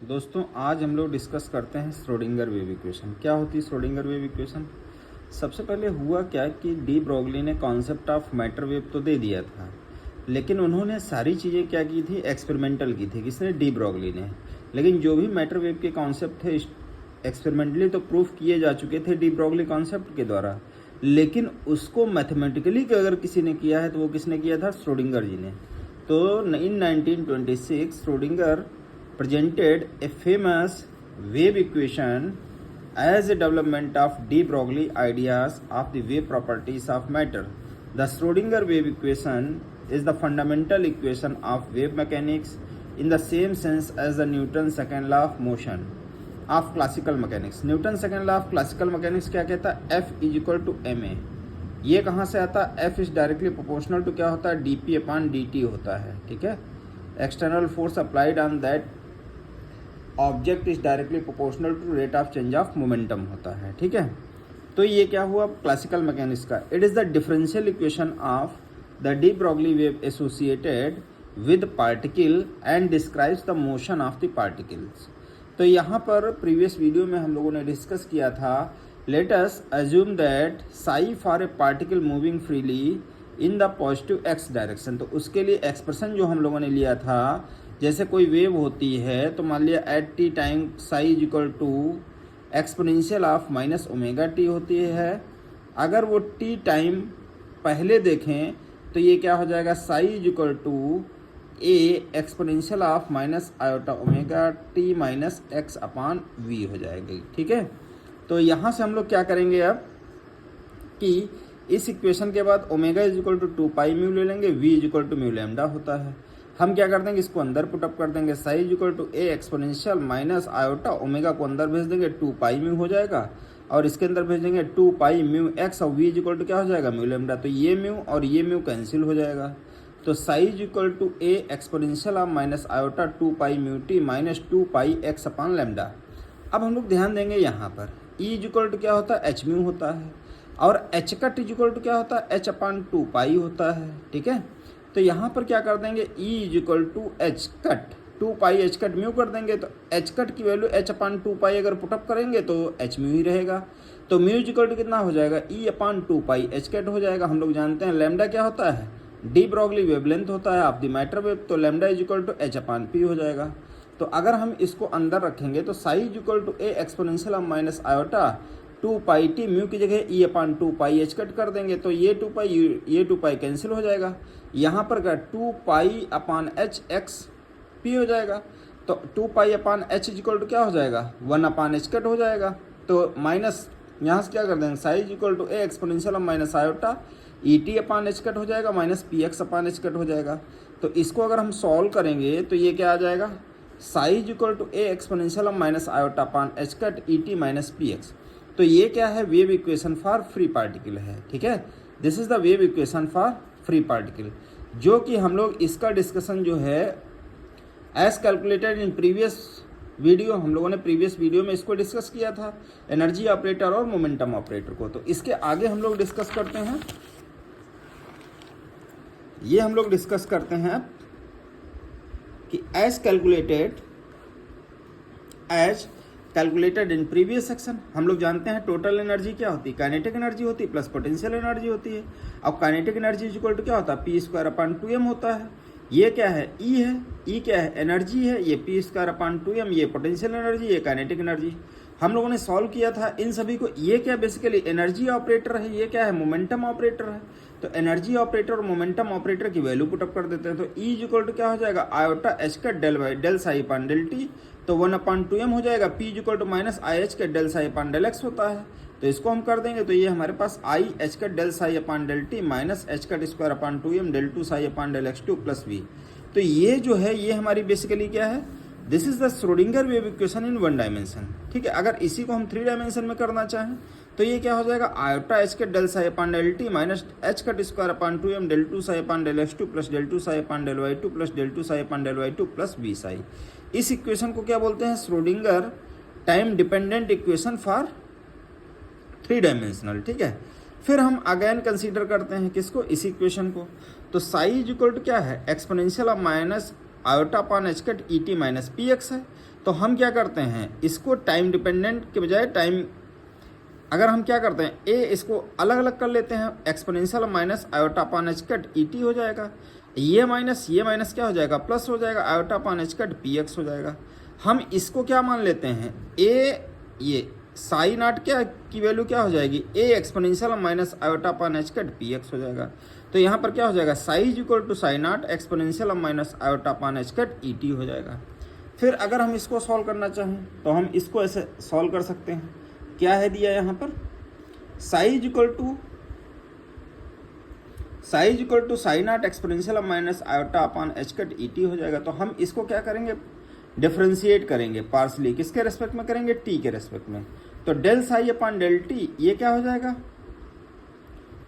दोस्तों आज हम लोग डिस्कस करते हैं श्रोडिंगर वेव इक्वेशन। क्या होती है श्रोडिंगर वेव इक्वेशन? सबसे पहले हुआ क्या कि डी ब्रॉगली ने कॉन्सेप्ट ऑफ मैटर वेव तो दे दिया था, लेकिन उन्होंने सारी चीज़ें क्या की थी, एक्सपेरिमेंटल की थी। किसने? डी ब्रॉगली ने। लेकिन जो भी मैटर वेव के कॉन्सेप्ट थे एक्सपेरिमेंटली तो प्रूफ किए जा चुके थे डी ब्रॉगली कॉन्सेप्ट के द्वारा, लेकिन उसको मैथमेटिकली अगर किसी ने किया है तो वो किसने किया था? श्रोडिंगर जी ने। तो इन 1926 Schrodinger presented a famous wave equation as a development of de Broglie ideas of the wave properties of matter. The Schrodinger wave equation is the fundamental equation of wave mechanics in the same sense as the Newton's second law of motion of classical mechanics. Newton's second law of classical mechanics क्या कहता है? F is equal to ma। ये कहाँ से आता है? F is directly proportional to क्या होता है? dp upon dt होता है। ठीक है, external force applied on that object is directly proportional to rate of change of momentum होता है। ठीक है, तो ये क्या हुआ क्लासिकल मैकेनिक्स का? It is the differential equation of the de Broglie wave associated with particle and describes the motion of the particles. तो यहाँ पर प्रीवियस वीडियो में हम लोगों ने डिस्कस किया था, let us assume that Sai for a particle moving freely in the positive x direction. तो उसके लिए एक्सप्रेशन जो हम लोगों ने लिया था, जैसे कोई वेव होती है तो मान लिया at t time psi is equal to exponential of minus omega t होती है। अगर वो टी टाइम पहले देखें तो ये क्या हो जाएगा? Psi is equal to a exponential of minus iota omega t minus x upon v हो जाएगी। ठीक है, तो यहाँ से हम लोग क्या करेंगे अब कि इस इक्वेशन के बाद omega is equal to 2 pi mu ले लेंगे, v is equal to mu lambda होता है। हम क्या कर देंगे, इसको अंदर पुटअप कर देंगे, psi is equal to a exponential minus iota omega को अंदर भेज देंगे, 2 पाई म्यू हो जाएगा, और इसके अंदर भेज देंगे 2 पाई म्यू एक्स, और वी इज इक्वल टू क्या हो जाएगा? Mu lambda. तो ये म्यू और ये म्यू कैंसिल हो जाएगा, तो psi is equal to a exponential of minus iota 2 pi mu t minus 2 pi x upon lambda. अब हम लोग ध्यान देंगे यहाँ पर ई इज इक्वल टू क्या होता है? एच म्यू होता है, और h cut is equal to क्या होता है? एच अपान 2 पाई होता है। ठीक है, तो यहाँ पर क्या कर देंगे, E is equal to h cut 2 pi h cut mu कर देंगे, तो एच कट की वैल्यू एच अपान 2 पाई अगर पुटअप करेंगे तो एच म्यू ही रहेगा। तो म्यू इज इक्वल टू कितना हो जाएगा? ई अपान 2 पाई एच कट हो जाएगा। हम लोग जानते हैं लैम्डा क्या होता है? डी ब्रॉगली वेवलेंथ होता है ऑफ द मैटर वेव, तो lambda is equal to h upon p हो जाएगा। तो अगर हम इसको अंदर रखेंगे तो psi is equal to a exponential of minus iota 2 pi t mu की जगह ई अपान 2 पाई एच कट कर देंगे, तो ये 2 पाई कैंसिल हो जाएगा। यहाँ पर क्या 2 पाई अपान एच एक्स पी हो जाएगा, तो 2 पाई अपान एच इक्वल टू क्या हो जाएगा? 1 अपान एच कट हो जाएगा। तो माइनस यहाँ से क्या कर देंगे, psi is equal to a exponential of minus iota E t upon H cut हो जाएगा minus p x upon H cut हो जाएगा। तो इसको अगर हम सॉल्व करेंगे तो ये क्या आ जाएगा? Psi is equal to a exponential of minus iota upon H cut E t minus p x. तो ये क्या है? Wave equation for free particle है। ठीक है, this is the wave equation for free particle, जो कि हम लोग इसका डिस्कशन जो है as calculated in previous video, हम लोगों ने प्रीवियस वीडियो में इसको डिस्कस किया था, एनर्जी ऑपरेटर और मोमेंटम ऑपरेटर को। तो इसके आगे हम लोग डिस्कस करते हैं, ये हम लोग डिस्कस करते हैं कि as calculated in previous section. हम लोग जानते हैं टोटल एनर्जी क्या होती है? काइनेटिक एनर्जी होती है प्लस पोटेंशियल एनर्जी होती है। अब kinetic energy is equal to क्या होता है? पी स्क्वायर अपान 2m होता है। ये क्या है? ई है, ई क्या है? एनर्जी है। ये पी स्क्वायर अपान 2m, ये पोटेंशियल एनर्जी, ये काइनेटिक एनर्जी। हम लोगों ने सॉल्व किया था इन सभी को। ये क्या बेसिकली एनर्जी ऑपरेटर है, ये क्या है? मोमेंटम ऑपरेटर है। तो एनर्जी ऑपरेटर और मोमेंटम ऑपरेटर की वैल्यू पुटअप कर देते हैं, तो ई इज इक्वल टू क्या हो जाएगा? आयोटा एच का del by del psi upon del T, तो 1 अपान 2m हो जाएगा। P is equal to minus I H का del psi upon del X होता है, तो इसको हम कर देंगे, तो ये हमारे पास आई एच का del psi upon del T minus H का square upon 2m del 2 psi upon del x 2 plus V. तो ये जो है ये हमारी बेसिकली क्या है? This is the Schrodinger wave equation in 1 dimension. ठीक है, अगर इसी को हम 3 डायमेंशन में करना चाहें तो ये क्या हो जाएगा? आयोटा एच के del psi upon del T minus H cut square upon 2m del 2 psi upon del x 2 plus del 2 psi upon del y 2 plus del 2 psi upon del y 2 plus we psi. इस equation को क्या बोलते हैं? Schrodinger time dependent equation for 3 dimensional. ठीक है, फिर हम again consider करते हैं किसको? इस इक्वेशन को। तो साई इज इक्वल टू क्या है? Exponential of minus iota upon H cut E t minus p x है। तो हम क्या करते हैं, इसको टाइम डिपेंडेंट के बजाय टाइम, अगर हम क्या करते हैं ए इसको अलग अलग कर लेते हैं, exponential minus iota upon H cut E T हो जाएगा, ये माइनस क्या हो जाएगा, प्लस हो जाएगा, iota upon H cut p x हो जाएगा। हम इसको क्या मान लेते हैं, ए ये साई नॉट क्या की वैल्यू क्या हो जाएगी, a exponential minus iota upon H cut p x हो जाएगा। तो यहाँ पर क्या हो जाएगा, psi is equal to psi not exponential minus iota upon H cut E T हो जाएगा। फिर अगर हम इसको सॉल्व करना चाहें तो हम इसको ऐसे सॉल्व कर सकते हैं। क्या है दिया यहाँ पर, psi is equal to psi not exponential minus iota upon H cut E T हो जाएगा। तो हम इसको क्या करेंगे, डिफरेंशिएट करेंगे पार्सली, किसके रेस्पेक्ट में करेंगे, टी के रेस्पेक्ट में। तो del psi upon del t ये क्या हो जाएगा,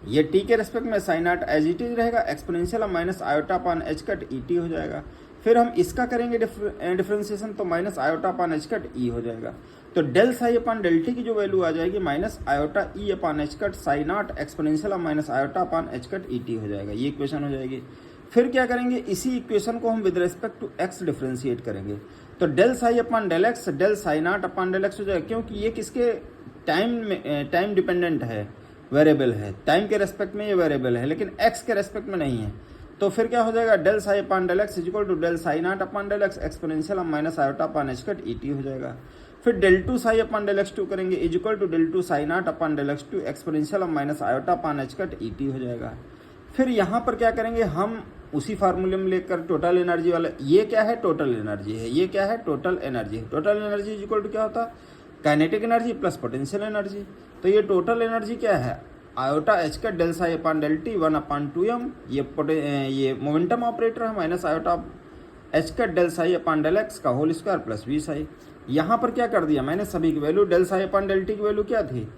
ये टी के रेस्पेक्ट में psi not as it is रहेगा, exponential minus iota upon H cut E T हो जाएगा। फिर हम इसका करेंगे डिफरेंशिएशन, तो minus iota upon H cut E हो जाएगा। तो del psi upon del T की जो वैल्यू आ जाएगी minus iota E upon H cut psi not exponential minus iota upon H cut E T हो जाएगा, ये इक्वेशन हो जाएगी। फिर क्या करेंगे, इसी इक्वेशन को हम with respect to x differentiate करेंगे। तो del psi upon del x del psi not upon del x हो जाएगा, क्योंकि ये किसके टाइम डिपेंडेंट है, वेरिएबल है, टाइम के रेस्पेक्ट में ये वेरिएबल है, लेकिन एक्स के रेस्पेक्ट में नहीं है। तो फिर क्या हो जाएगा, del psi upon del X is equal to del psi not upon del X exponential minus iota upon H cut E T हो जाएगा। फिर del two psi upon del x two करेंगे is equal to del two psi not upon del x two exponential minus iota upon H cut E T हो जाएगा। फिर यहाँ पर क्या करेंगे, हम उसी फार्मूले में लेकर टोटल एनर्जी वाला, ये क्या है, टोटल एनर्जी है, ये क्या है, टोटल एनर्जी है। Total energy is equal to क्या होता है, kinetic energy plus potential energy. तो ये टोटल एनर्जी क्या है, iota H cut del psi upon del T 1/2m, ये मोमेंटम ऑपरेटर है, minus iota H cut del psi upon del X का whole square plus we psi. यहाँ पर क्या कर दिया मैंने, सभी की value, del psi upon del T की वैल्यू क्या थी,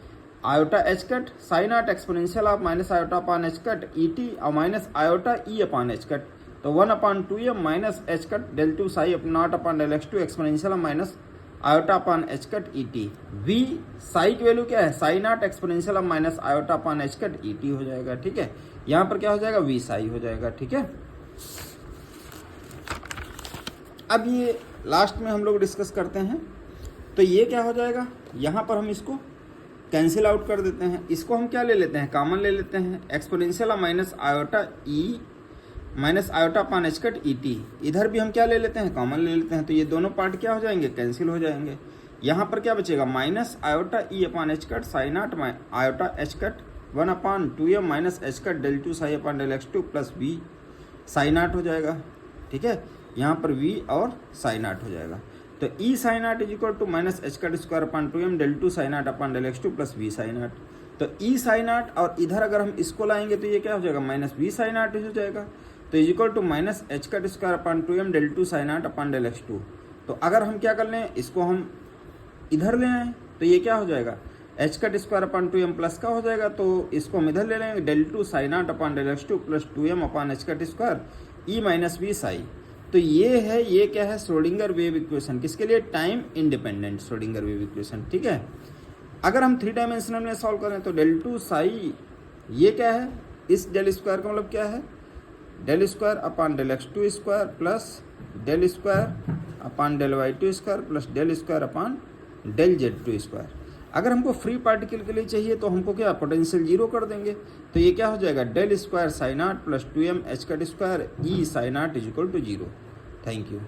iota H cut psi not exponential of minus iota upon H cut E t और minus iota E upon H cut. तो 1/2m minus H cut del two psi not upon del x two exponential minus iota upon H cut E t. V psi की value क्या है, psi not exponential minus iota upon H cut E T हो जाएगा, ठीक है। यहाँ पर क्या हो जाएगा, वी साई हो जाएगा, ठीक है। अब ये लास्ट में हम लोग डिस्कस करते हैं। तो ये क्या हो जाएगा, यहाँ पर हम इसको कैंसिल आउट कर देते हैं, इसको हम क्या ले लेते हैं, कॉमन ले लेते हैं, exponential minus iota E minus iota upon H cut E T, इधर भी हम क्या ले लेते हैं, कॉमन ले लेते हैं। तो ये दोनों पार्ट क्या हो जाएंगे, कैंसिल हो जाएंगे। यहाँ पर क्या बचेगा, minus iota E upon H cut psi not iota H cut 1/2m minus H cut del two psi upon del x two plus we psi not हो जाएगा, ठीक है। यहाँ पर वी और साई नॉट हो जाएगा। तो E psi not is equal to minus H cut square upon 2m del two psi not upon del x two plus we psi not. तो ई साई नॉट और इधर अगर हम इसको लाएंगे तो ये क्या हो जाएगा, माइनस वी साई नॉट हो जाएगा। तो is equal to minus H cut square upon 2m del two psi not upon del x two. तो अगर हम क्या कर लें, इसको हम इधर ले आए तो ये क्या हो जाएगा, h cut square upon 2m plus का हो जाएगा। तो इसको हम इधर ले लेंगे, del two psi not upon del x two plus 2m upon H cut square E minus v psi. तो ये है, ये क्या है, श्रोडिंगर वेव इक्वेशन, किसके लिए, time independent Schrodinger wave equation, ठीक है। अगर हम 3 डायमेंशनल में सॉल्व करें तो डेल टू साई ये क्या है, इस डेल स्क्वायर का मतलब क्या है, del square upon del x two square plus del square upon del y two square plus del square upon del z two square. अगर हमको फ्री पार्टिकल के लिए चाहिए तो हमको क्या, पोटेंशियल 0 कर देंगे। तो ये क्या हो जाएगा, del square psi not plus 2m h cut square E psi not is equal to 0। Thank you.